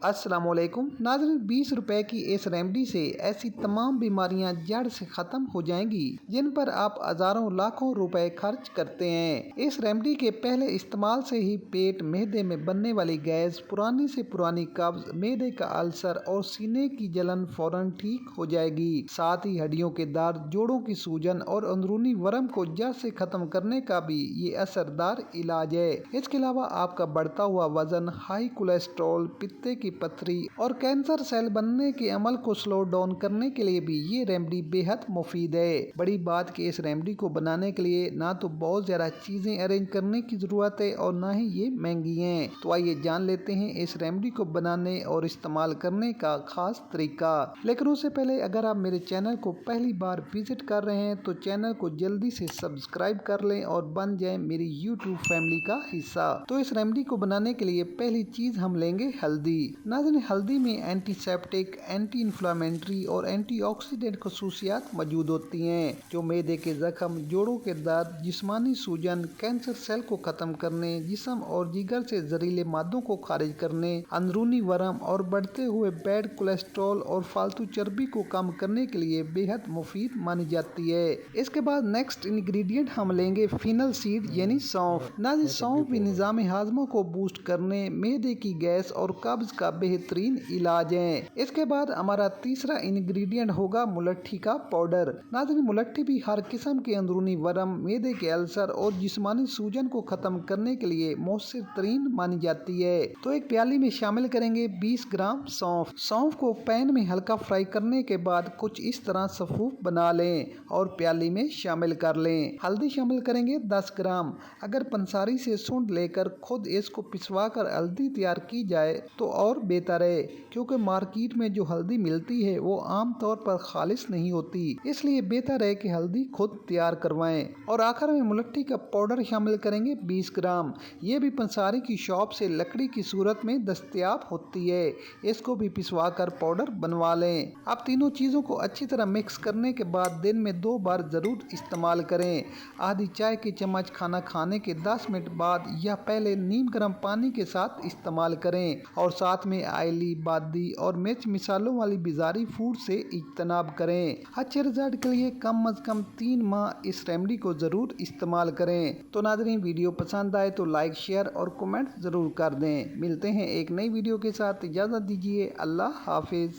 السلام علیکم ناظرین، 20 روپے کی اس ریمیڈی سے ایسی تمام بیماریاں جڑ سے ختم ہو جائیں گی جن پر آپ ہزاروں لاکھوں روپے خرچ کرتے ہیں۔ اس ریمیڈی کے پہلے استعمال سے ہی پیٹ، معدے میں بننے والی گیس، پرانی سے پرانی قبض، معدے کا السر اور سینے کی جلن فوراً ٹھیک ہو جائے گی۔ ساتھ ہی ہڈیوں کے درد، جوڑوں کی سوجن اور اندرونی ورم کو جڑ سے ختم کرنے کا بھی یہ اثردار علاج ہے۔ اس کے علاوہ آپ کا بڑھتا ہوا وزن، ہائی کولیسٹرول، پتے کی پتھری اور کینسر سیل بننے کے عمل کو سلو ڈاؤن کرنے کے لیے بھی یہ ریمیڈی بے حد مفید ہے۔ بڑی بات کہ اس ریمیڈی کو بنانے کے لیے نہ تو بہت زیادہ چیزیں ارینج کرنے کی ضرورت ہے اور نہ ہی یہ مہنگی ہیں۔ تو آئیے جان لیتے ہیں اس ریمیڈی کو بنانے اور استعمال کرنے کا خاص طریقہ۔ لیکن اس سے پہلے اگر آپ میرے چینل کو پہلی بار وزٹ کر رہے ہیں تو چینل کو جلدی سے سبسکرائب کر لیں اور بن جائیں میری یوٹیوب فیملی کا حصہ۔ تو اس ریمیڈی کو بنانے کے لیے پہلی چیز ہم لیں گے ہلدی۔ ناظرین، ہلدی میں اینٹی سیپٹک، اینٹی انفلامنٹری اور اینٹی آکسیڈنٹ خصوصیات موجود ہوتی ہیں جو معدے کے زخم، جوڑوں کے درد، جسمانی سوجن، کینسر سیل کو ختم کرنے، جسم اور جگر سے زہریلے مادوں کو خارج کرنے، اندرونی ورم اور بڑھتے ہوئے بیڈ کولیسٹرول اور فالتو چربی کو کم کرنے کے لیے بے حد مفید مانی جاتی ہے۔ اس کے بعد نیکسٹ انگریڈینٹ ہم لیں گے فینل سیڈ یعنی سونف۔ ناظرین، سونف بھی نظام ہاضمہ کو بوسٹ کرنے، معدے کی گیس اور قبض کا بہترین علاج ہے۔ اس کے بعد ہمارا تیسرا انگریڈینٹ ہوگا ملٹھی کا پاؤڈر۔ ناظرین، ملٹھی بھی ہر قسم کے اندرونی ورم، معدے کے السر اور جسمانی سوجن کو ختم کرنے کے لیے مؤثر ترین مانی جاتی ہے۔ تو ایک پیالی میں شامل کریں گے 20 گرام سونف۔ سونف کو پین میں ہلکا فرائی کرنے کے بعد کچھ اس طرح صفوف بنا لیں اور پیالی میں شامل کر لیں۔ ہلدی شامل کریں گے 10 گرام۔ اگر پنساری سے سونڈ لے کر خود اس کو پسوا کر ہلدی تیار کی جائے تو اور بہتر ہے، کیونکہ مارکیٹ میں جو ہلدی ملتی ہے وہ عام طور پر خالص نہیں ہوتی، اس لیے بہتر ہے کہ ہلدی خود تیار کروائیں۔ اور آخر میں ملٹھی کا پاؤڈر شامل کریں گے 20 گرام۔ یہ بھی پنساری کی شاپ سے لکڑی کی صورت میں دستیاب ہوتی ہے، اس کو بھی پسوا کر پاؤڈر بنوا لیں۔ اب تینوں چیزوں کو اچھی طرح مکس کرنے کے بعد دن میں 2 بار ضرور استعمال کریں۔ آدھی چائے کی چمچ کھانا کھانے کے 10 منٹ بعد یا پہلے نیم گرم پانی کے ساتھ استعمال کریں، اور ساتھ میں آئلی، بادی اور مرچ مسالوں والی بیزاری فوڈ سے اجتناب کریں۔ اچھے رزلٹ کے لیے کم از کم 3 ماہ اس ریمیڈی کو ضرور استعمال کریں۔ تو ناظرین، ویڈیو پسند آئے تو لائک، شیئر اور کمنٹ ضرور کر دیں۔ ملتے ہیں ایک نئی ویڈیو کے ساتھ، اجازت دیجیے، اللہ حافظ۔